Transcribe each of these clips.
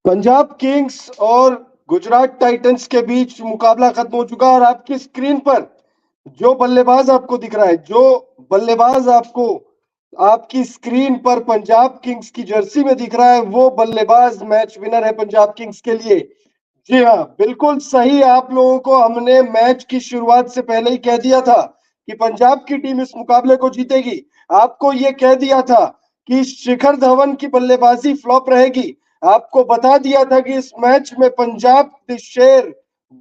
Punjab Kings और Gujarat Titans के बीच मुकाबला खत्म हो चुका है और आपकी स्क्रीन पर जो बल्लेबाज आपको दिख रहा है, जो बल्लेबाज आपको आपकी स्क्रीन पर पंजाब किंग्स की जर्सी में दिख रहा है, वो बल्लेबाज मैच विनर है पंजाब किंग्स के लिए। जी हाँ, बिल्कुल सही। आप लोगों को हमने मैच की शुरुआत से पहले ही कह दिया था कि पंजाब की टीम इस मुकाबले को जीतेगी। आपको ये कह दिया था कि शिखर धवन की बल्लेबाजी फ्लॉप रहेगी। आपको बता दिया था कि इस मैच में पंजाब के शेर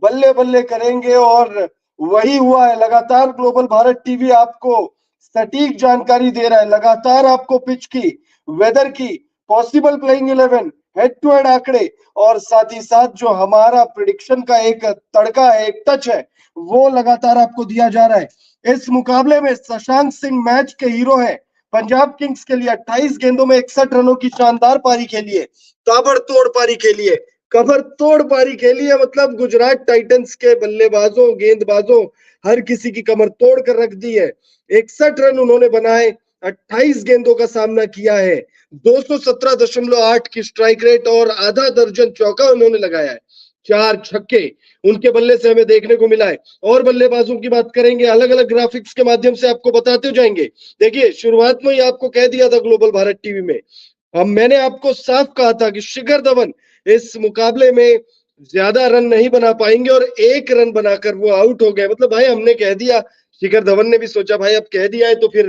बल्ले बल्ले करेंगे और वही हुआ है। लगातार ग्लोबल भारत टीवी आपको सटीक जानकारी दे रहा है, लगातार आपको पिच की, वेदर की, possible playing 11, head to head आंकड़े और साथ ही साथ जो हमारा प्रिडिक्शन का एक तड़का है, एक टच है, वो लगातार आपको दिया जा रहा है। इस मुकाबले में शशांक सिंह मैच के हीरो हैं। पंजाब किंग्स के लिए 28 गेंदों में 61 रनों की शानदार पारी खेली है, ताबड़तोड़ पारी खेली है, कबर तोड़ पारी खेली है। मतलब गुजरात टाइटंस के बल्लेबाजों, गेंदबाजों, हर किसी की कमर तोड़ कर रख दी है। 61 रन उन्होंने बनाए, 28 गेंदों का सामना किया है, 217.8 की स्ट्राइक रेट और आधा दर्जन चौका उन्होंने लगाया है, 4 छक्के उनके बल्ले से हमें देखने को मिला है। और बल्लेबाजों की बात करेंगे, अलग अलग ग्राफिक्स के माध्यम से आपको बताते जाएंगे। देखिए, शुरुआत में ही आपको कह दिया था ग्लोबल भारत टीवी में, हम मैंने आपको साफ कहा था कि शिखर धवन इस मुकाबले में ज्यादा रन नहीं बना पाएंगे और 1 रन बनाकर वो आउट हो गए। मतलब भाई हमने कह दिया, शिखर धवन ने भी सोचा भाई अब कह दिया है तो फिर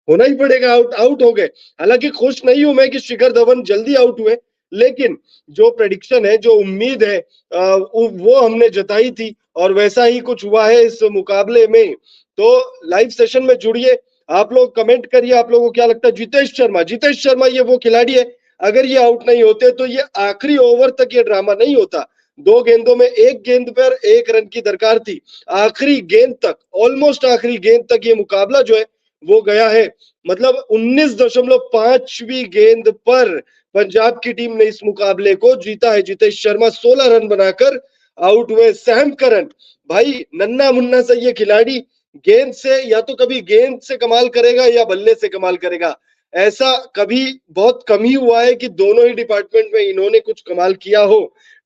होना ही पड़ेगा, आउट आउट हो गए। हालांकि खुश नहीं हूं मैं कि शिखर धवन जल्दी आउट हुए, लेकिन जो प्रेडिक्शन है, जो उम्मीद है, वो हमने जताई थी और वैसा ही कुछ हुआ है इस मुकाबले में। तो लाइव सेशन में जुड़िए, आप लोग कमेंट करिए, आप लोगों को क्या लगता है। जितेश शर्मा ये वो खिलाड़ी है, अगर ये आउट नहीं होते तो ये आखिरी ओवर तक ये ड्रामा नहीं होता। 2 गेंदों में 1 गेंद पर 1 रन की दरकार थी, आखिरी गेंद तक, ऑलमोस्ट आखिरी गेंद तक ये मुकाबला जो है वो गया है। मतलब 19.5वीं गेंद पर पंजाब की टीम ने इस मुकाबले को जीता है। जितेश शर्मा 16 रन बनाकर आउट हुए। सैम करन भाई नन्ना मुन्ना सा ये खिलाड़ी गेंद से या तो कभी गेंद से कमाल करेगा या बल्ले से कमाल करेगा। ऐसा कभी बहुत कम ही हुआ है कि दोनों ही डिपार्टमेंट में इन्होंने कुछ कमाल किया हो।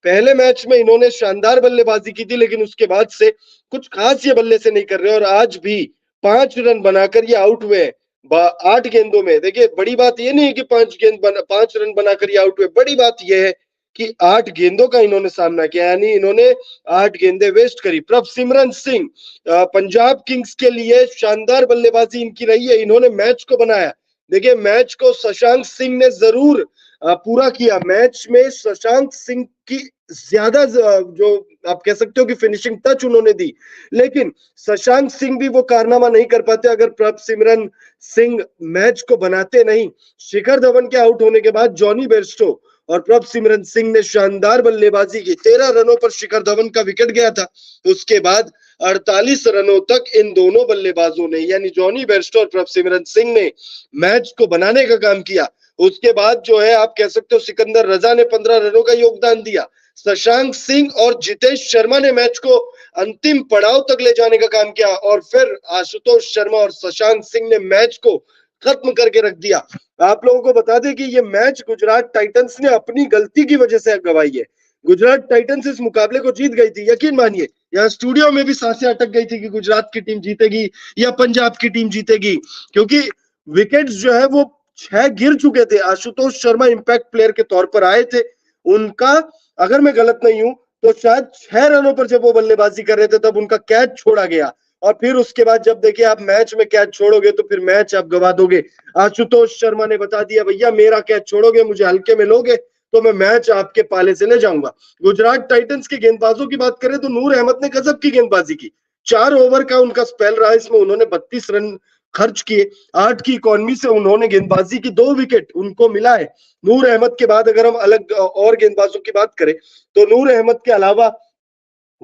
पहले मैच में इन्होंने शानदार बल्लेबाजी की थी, लेकिन उसके बाद से कुछ खास ये बल्ले से नहीं कर रहे और आज भी 5 रन बनाकर ये आउट हुए 8 गेंदों में। देखिए, बड़ी बात ये नहीं है कि 5 रन बनाकर ये आउट हुए, बड़ी बात यह है कि 8 गेंदों का इन्होंने सामना किया, यानी इन्होंने 8 गेंदें वेस्ट करी। प्रभसिमरन सिंह पंजाब किंग्स के लिए शानदार बल्लेबाजी इनकी रही है, इन्होंने मैच को बनाया। देखिए, मैच को शशांक सिंह ने जरूर पूरा किया। मैच में शशांक सिंह की ज्यादा जो आप कह सकते हो कि फिनिशिंग टच उन्होंने दी, लेकिन शशांक सिंह भी वो कारनामा नहीं कर पाते अगर प्रभसिमरन सिंह मैच को बनाते नहीं। शिखर धवन के आउट होने के बाद जॉनी बेयरस्टो और प्रभसिमरन सिंह ने शानदार बल्लेबाजी की। 13 रनों पर शिखर धवन का विकेट गया था, उसके बाद 48 रनों तक इन दोनों बल्लेबाजों ने, यानी जॉनी बेयरस्टो और प्रभसिमरन सिंह ने मैच को बनाने का काम किया। उसके बाद जो है आप कह सकते हो सिकंदर रजा ने 15 रनों का योगदान दिया। शशांक सिंह और जितेश शर्मा ने मैच को अंतिम पड़ाव तक ले जाने का काम किया और फिर आशुतोष शर्मा और शशांक सिंह ने मैच को खत्म करके रख दिया। आप लोगों को बता दें कि ये मैच गुजरात टाइटंस ने अपनी गलती की वजह से गवाई है। गुजरात टाइटंस इस मुकाबले को जीत गई थी, यकीन मानिए यहाँ स्टूडियो में भी सांसें अटक गई थी कि गुजरात की टीम जीतेगी या पंजाब की टीम जीतेगी, क्योंकि विकेट्स जो है वो 6 गिर चुके थे। आशुतोष शर्मा इंपैक्ट प्लेयर के तौर पर आए थे, उनका अगर मैं गलत नहीं हूं तो शायद 6 रनों पर जब वो बल्लेबाजी कर रहे थे तब उनका कैच छोड़ा गया और फिर उसके बाद जब देखिए आप मैच में कैच छोड़ोगे तो फिर मैच आप गवा दोगे। आशुतोष शर्मा ने बता दिया, भैया मेरा कैच छोड़ोगे, मुझे हल्के में लोगे तो मैं मैच आपके पाले से ले जाऊंगा। गुजरात टाइटंस के गेंदबाजों की बात करें तो नूर अहमद ने गजब की गेंदबाजी की। 4 ओवर का उनका स्पेल रहा, इसमें उन्होंने 32 रन खर्च किए। 8 की इकोनॉमी से उन्होंने गेंदबाजी की, 2 विकेट उनको मिला है। नूर अहमद के बाद अगर हम अलग और गेंदबाजों की बात करें तो नूर अहमद के अलावा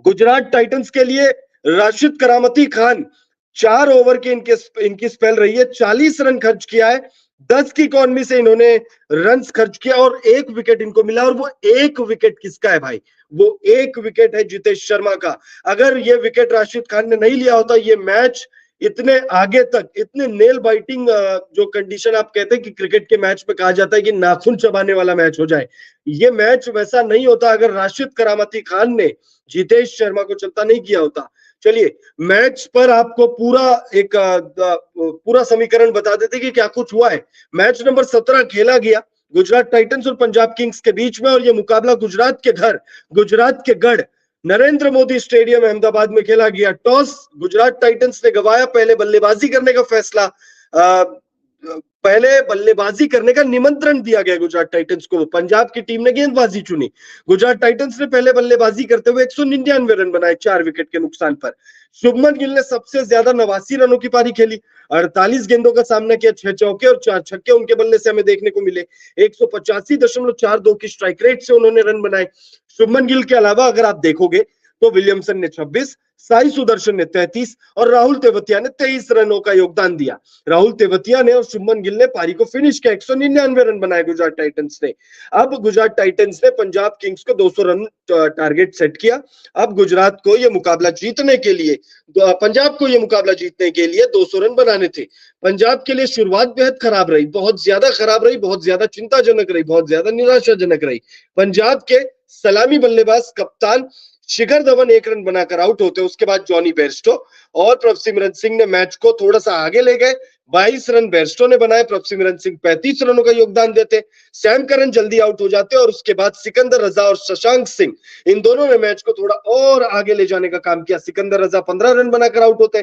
गुजरात टाइटंस के लिए राशिद करामती खान, 4 ओवर की इनकी स्पेल रही है, 40 रन खर्च किया है। 10 की इकोनॉमी से इन्होंने रन खर्च किया और 1 विकेट इनको मिला। और वो 1 विकेट किसका है भाई? वो 1 विकेट है जितेश शर्मा का। अगर ये विकेट राशिद खान ने नहीं लिया होता, ये मैच इतने आगे तक, इतने नेल बाइटिंग जो कंडीशन आप कहते हैं कि क्रिकेट के मैच में कहा जाता है कि नाखून चबाने वाला मैच हो जाए, ये मैच वैसा नहीं होता अगर राशिद करामती खान ने जितेश शर्मा को चलता नहीं किया होता। चलिए मैच पर आपको पूरा एक पूरा समीकरण बता देते कि क्या कुछ हुआ है। मैच नंबर 17 खेला गया गुजरात टाइटंस और पंजाब किंग्स के बीच में, और ये मुकाबला गुजरात के घर, गुजरात के गढ़ नरेंद्र मोदी स्टेडियम अहमदाबाद में खेला गया। टॉस गुजरात टाइटंस ने गंवाया, पहले बल्लेबाजी करने का फैसला पहले बल्लेबाजी करने का निमंत्रण दिया गया गुजरात टाइटंस को, पंजाब की टीम ने गेंदबाजी चुनी। गुजरात टाइटंस ने पहले बल्लेबाजी करते हुए 199 रन बनाए 4 विकेट के नुकसान पर। शुभमन गिल ने सबसे ज्यादा 89 रनों की पारी खेली, 48 गेंदों का सामना किया, 6 चौके और 4 छक्के उनके बल्ले से हमें देखने को मिले। 185.42 की स्ट्राइक रेट से उन्होंने रन बनाए। शुभमन गिल के अलावा अगर आप देखोगे तो विलियमसन ने 26, साई सुदर्शन ने 33 और राहुल तेवतिया ने 23 रनों का योगदान दिया। राहुल तेवतिया ने और शुभमन गिल ने पारी को फिनिश किया, 199 रन बनाए गुजरात टाइटंस ने। अब गुजरात टाइटंस ने पंजाब किंग्स को 200 रन टारगेट सेट किया। अब गुजरात को यह मुकाबला जीतने के लिए, पंजाब को यह मुकाबला जीतने के लिए 200 रन बनाने थे। पंजाब के लिए शुरुआत बेहद खराब रही, बहुत ज्यादा खराब रही, बहुत ज्यादा चिंताजनक रही, बहुत ज्यादा निराशाजनक रही। पंजाब के सलामी बल्लेबाज कप्तान शिखर धवन 1 रन बनाकर आउट होते, उसके बाद जॉनी बेयरस्टो और प्रभसिमरन सिंह ने मैच को थोड़ा सा आगे ले गए। 22 रन बेयरस्टो ने बनाए, प्रभसिमरन सिंह 35 रनों का योगदान देते। सैम करन जल्दी आउट हो जाते और उसके बाद सिकंदर रजा और शशांक सिंह, इन दोनों ने मैच को थोड़ा और आगे ले जाने का काम किया। सिकंदर रजा 15 रन बनाकर आउट होते,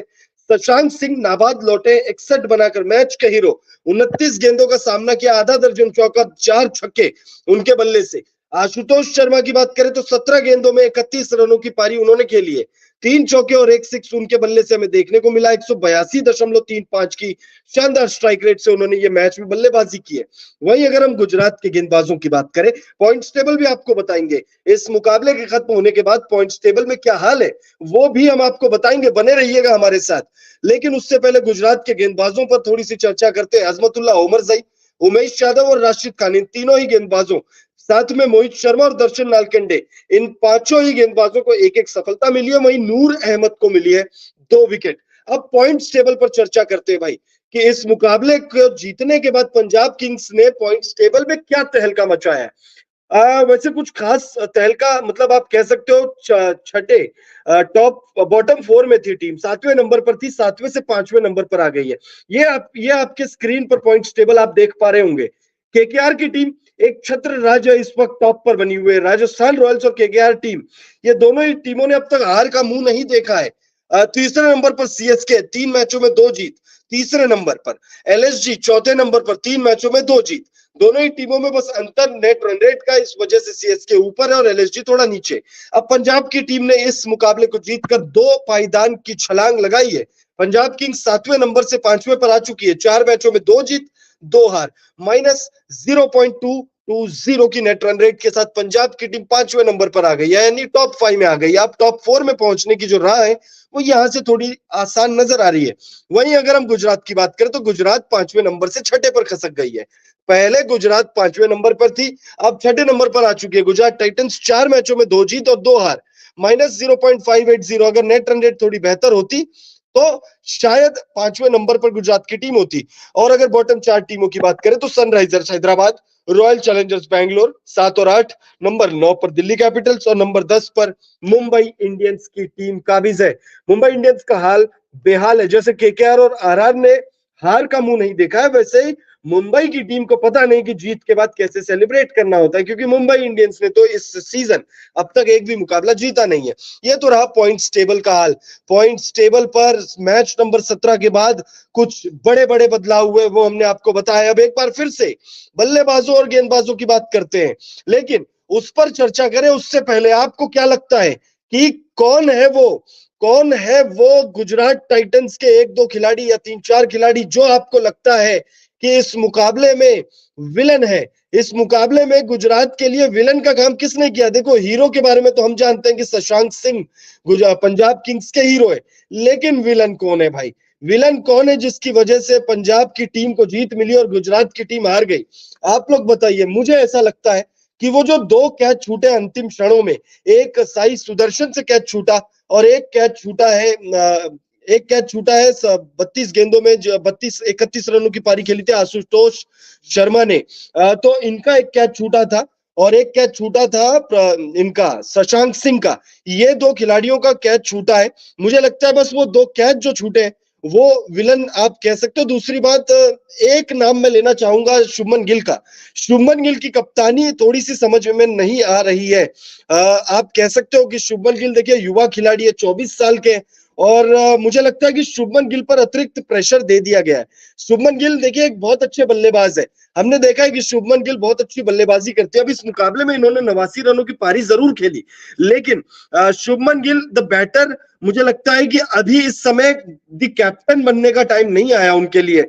शशांक सिंह नाबाद लौटे 61 बनाकर मैच के हीरो। 29 गेंदों का सामना किया, आधा दर्जन चौका, 4 छक्के उनके बल्ले से। आशुतोष शर्मा की बात करें तो 17 गेंदों में 31 रनों की पारी उन्होंने खेली है, 3 चौके और 1 सिक्स उनके बल्ले से हमें देखने को मिला। 182.35 की शानदार स्ट्राइक रेट से उन्होंने ये मैच में बल्लेबाजी की है। वहीं अगर हम गुजरात के गेंदबाजों की बात करें, पॉइंट्स टेबल भी आपको बताएंगे, इस मुकाबले के खत्म होने के बाद पॉइंट्स टेबल में क्या हाल है वो भी हम आपको बताएंगे, बने रहिएगा हमारे साथ। लेकिन उससे पहले गुजरात के गेंदबाजों पर थोड़ी सी चर्चा करते हैं। अजमतुल्लाह ओमरजई, उमेश यादव और राशिद खान, इन तीनों ही गेंदबाजों, साथ में मोहित शर्मा और दर्शन नालकंडे, इन पांचों ही गेंदबाजों को एक एक सफलता मिली है। वहीं नूर अहमद को मिली है 2 विकेट। अब पॉइंट्स टेबल पर चर्चा करते हैं भाई कि इस मुकाबले को जीतने के बाद पंजाब किंग्स ने पॉइंट्स टेबल में क्या तहलका मचाया है। वैसे कुछ खास तहलका, मतलब आप कह सकते हो छठे टॉप बॉटम 4 में थी टीम, 7वें नंबर पर थी, 7वें से 5वें नंबर पर आ गई है। ये आपके स्क्रीन पर पॉइंट्स टेबल आप देख पा रहे होंगे। केकेआर की टीम एक छत्र राज्य इस वक्त टॉप पर बनी हुई है। राजस्थान रॉयल्स और केकेआर टीम, ये दोनों ही टीमों ने अब तक हार का मुंह नहीं देखा है। तीसरे नंबर पर सीएसके, 3 मैचों में 2 जीत। तीसरे नंबर पर एलएसजी, चौथे नंबर पर 3 मैचों में 2 जीत। दोनों ही टीमों में बस अंतर नेट रन रेट का, इस वजह से सीएसके ऊपर है और एलएसजी थोड़ा नीचे। अब पंजाब की टीम ने इस मुकाबले को जीतकर 2 पायदान की छलांग लगाई है। पंजाब किंग्स 7वें नंबर से 5वें पर आ चुकी है, 4 मैचों में 2 जीत 2 हार, -0.220 की नेट रन रेट के साथ पंजाब की टीम 5वें नंबर पर आ गई है, यानी टॉप 5 में आ गई। आप टॉप 4 में पहुंचने की जो राह है वो यहां से थोड़ी आसान नजर आ रही है। वहीं अगर हम गुजरात की बात करें तो गुजरात 5वें नंबर से 6ठे पर खसक गई है। पहले गुजरात 5वें नंबर पर थी, अब 6ठे नंबर पर आ चुकी है। गुजरात टाइटंस 4 मैचों में 2 जीत और 2 हार, -0.580। अगर नेट रन रेट थोड़ी बेहतर होती तो शायद 5वें नंबर पर गुजरात की टीम होती। और अगर बॉटम 4 टीमों की बात करें तो Sunrisers Hyderabad, royal Challengers Bangalore 7 और 8, नंबर 9 पर दिल्ली कैपिटल्स और नंबर 10 पर मुंबई इंडियंस की टीम काबिज है। मुंबई इंडियंस का हाल बेहाल है। जैसे केकेआर और आरआर ने हार का मुंह नहीं देखा है, वैसे ही मुंबई की टीम को पता नहीं कि जीत के बाद कैसे सेलिब्रेट करना होता है, क्योंकि मुंबई इंडियंस ने तो इस सीजन अब तक एक भी मुकाबला जीता नहीं है। यह तो रहा पॉइंट्स टेबल का हाल। पॉइंट्स टेबल पर मैच नंबर 17 के बाद कुछ बड़े बड़े बदलाव हुए, वो हमने आपको बताया। अब एक बार फिर से बल्लेबाजों और गेंदबाजों की बात करते हैं, लेकिन उस पर चर्चा करें उससे पहले आपको क्या लगता है कि कौन है वो गुजरात टाइटंस के 1-2 खिलाड़ी या 3-4 खिलाड़ी जो आपको लगता है कि इस मुकाबले में विलन है? इस मुकाबले में गुजरात के लिए विलन का काम किसने किया? देखो, हीरो के बारे में तो हम जानते हैं कि शशांक सिंह पंजाब किंग्स के हीरो है, लेकिन विलन कौन है भाई? विलन कौन है जिसकी वजह से पंजाब की टीम को जीत मिली और गुजरात की टीम हार गई? आप लोग बताइए। मुझे ऐसा लगता है कि वो जो 2 कैच छूटे अंतिम क्षणों में, एक साई सुदर्शन से कैच छूटा और एक कैच छूटा है एक कैच छूटा है 32 गेंदों में, 32 31 रनों की पारी खेली थी आशुतोष शर्मा ने। तो इनका एक कैच छूटा था और एक कैच छूटा था इनका शशांक सिंह का। ये दो खिलाड़ियों का कैच छूटा है। मुझे लगता है बस वो दो कैच जो छूटे हैं वो विलन आप कह सकते हो। दूसरी बात, एक नाम मैं लेना चाहूंगा शुभमन गिल का। शुभमन गिल की कप्तानी थोड़ी सी समझ में नहीं आ रही है। आप कह सकते हो कि शुभमन गिल देखिए युवा खिलाड़ी है, 24 साल के, और मुझे लगता है कि शुभमन गिल पर अतिरिक्त प्रेशर दे दिया गया है। शुभमन गिल देखिए एक बहुत अच्छे बल्लेबाज है, हमने देखा है कि शुभमन गिल बहुत अच्छी बल्लेबाजी करते हैं। अब इस मुकाबले में इन्होंने 89 रनों की पारी जरूर खेली, लेकिन शुभमन गिल द बैटर, मुझे लगता है कि अभी इस समय द कैप्टन बनने का टाइम नहीं आया उनके लिए।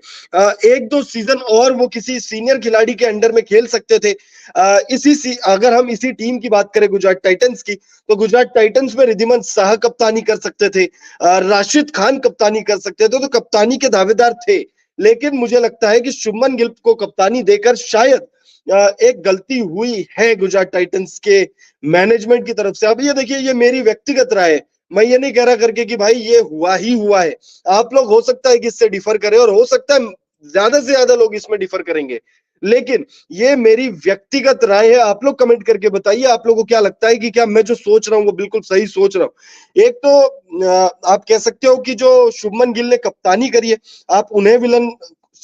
एक दो सीजन और वो किसी सीनियर खिलाड़ी के अंडर में खेल सकते थे। अगर हम इसी टीम की बात करें गुजरात टाइटंस की, तो गुजरात टाइटंस में रिद्धिमान साहा कप्तानी कर सकते थे, राशिद खान कप्तानी कर सकते थे, तो कप्तानी के दावेदार थे। लेकिन मुझे लगता है कि शुभमन गिल को कप्तानी देकर शायद एक गलती हुई है गुजरात टाइटंस के मैनेजमेंट की तरफ से। अब ये देखिए, ये मेरी व्यक्तिगत राय है, मैं ये नहीं कह रहा करके कि भाई ये हुआ ही हुआ है। आप लोग हो सकता है कि इससे डिफर करें, और हो सकता है ज्यादा से ज्यादा लोग इसमें डिफर करेंगे, लेकिन ये मेरी व्यक्तिगत राय है। आप लोग कमेंट करके बताइए आप लोगों को क्या लगता है कि क्या मैं जो सोच रहा हूँ वो बिल्कुल सही सोच रहा हूँ। एक तो आप कह सकते हो कि जो शुभमन गिल ने कप्तानी करी है, आप उन्हें विलन,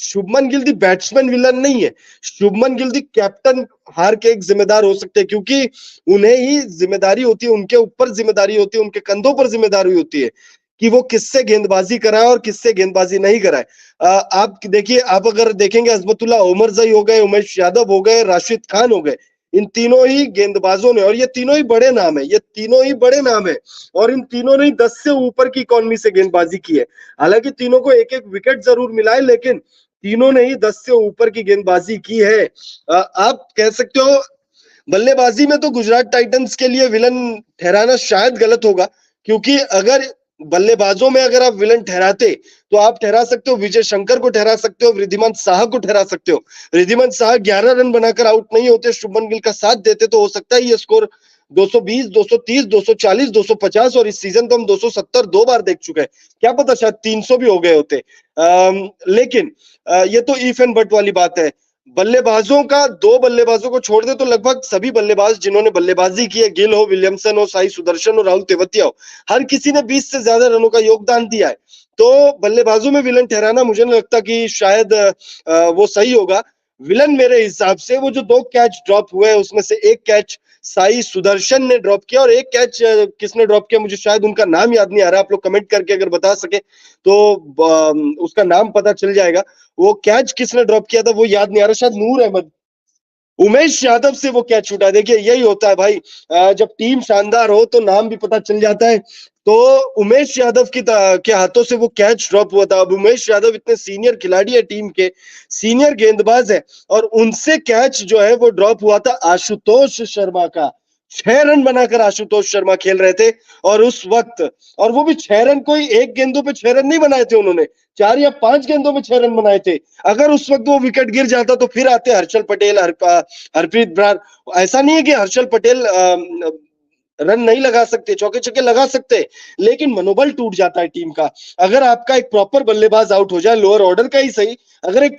शुभमन गिल दी बैट्समैन विलन नहीं है, शुभमन गिल दी कैप्टन हार के एक जिम्मेदार हो सकते हैं, क्योंकि उन्हें ही जिम्मेदारी होती है, उनके ऊपर जिम्मेदारी होती है, उनके कंधों पर जिम्मेदारी होती है कि वो किससे गेंदबाजी कराए और किससे गेंदबाजी नहीं कराए। आप देखिए, आप अगर देखेंगे अजमतुल्ला ओमरजई हो गए, उमेश यादव हो गए, राशिद खान हो गए, इन तीनों ही गेंदबाजों ने, और ये तीनों ही बड़े नाम है, ये तीनों ही बड़े नाम है, और इन तीनों ने 10 से ऊपर की इकॉनमी से गेंदबाजी की है। हालांकि तीनों को एक एक विकेट जरूर मिला है, लेकिन तीनों ने ही 10 से ऊपर की गेंदबाजी की है। आप कह सकते हो बल्लेबाजी में तो गुजरात टाइटंस के लिए विलन ठहराना शायद गलत होगा, क्योंकि अगर बल्लेबाजों में अगर आप विलन ठहराते तो आप ठहरा सकते हो विजय शंकर को, ठहरा सकते हो रिद्धिमान साहा को, ठहरा सकते हो। रिद्धिमान साहा 11 रन बनाकर आउट नहीं होते, शुभमन गिल का साथ देते, तो हो सकता है ये स्कोर 220, 230, 240, 250, और इस सीजन तो हम 270 दो बार देख चुके हैं, क्या पता शायद 300 भी हो गए होते। लेकिन ये तो इफ एंड बट वाली बात है। बल्लेबाजों का, दो बल्लेबाजों को छोड़ दे तो लगभग सभी बल्लेबाज जिन्होंने बल्लेबाजी की है, गिल हो, विलियमसन हो, साई सुदर्शन हो, राहुल तेवतिया हो, हर किसी ने 20 से ज्यादा रनों का योगदान दिया है। तो बल्लेबाजों में विलन ठहराना मुझे नहीं लगता कि शायद वो सही होगा। विलन मेरे हिसाब से वो जो दो कैच ड्रॉप हुए उसमें से एक कैच साई सुदर्शन ने ड्रॉप किया, और एक कैच किसने ड्रॉप किया मुझे शायद उनका नाम याद नहीं आ रहा, आप लोग कमेंट करके अगर बता सके तो उसका नाम पता चल जाएगा। वो कैच किसने ड्रॉप किया था वो याद नहीं आ रहा, शायद नूर अहमद, उमेश यादव से वो कैच छूटा। देखिए यही होता है भाई, जब टीम शानदार हो तो नाम भी पता चल जाता है। तो उमेश यादव के हाथों से वो कैच ड्रॉप हुआ था। अब उमेश यादव इतने सीनियर खिलाड़ी है, टीम के सीनियर गेंदबाज है, और उनसे कैच जो है वो ड्रॉप हुआ था आशुतोष शर्मा का। 6 रन बनाकर आशुतोष शर्मा खेल रहे थे, और उस वक्त, और वो भी 6 रन, कोई एक गेंदों पे 6 रन नहीं बनाए थे उन्होंने, 4 या 5 गेंदों में 6 रन बनाए थे। अगर उस वक्त वो विकेट गिर जाता तो फिर आते हर्षल पटेल, हरप्रीत ब्रार। ऐसा नहीं है कि हर्षल पटेल रन नहीं लगा सकते, चौके छक्के लगा सकते, लेकिन मनोबल टूट जाता है टीम का। अगर आपका एक प्रॉपर बल्लेबाज आउट हो जाए, लोअर ऑर्डर का ही सही, अगर एक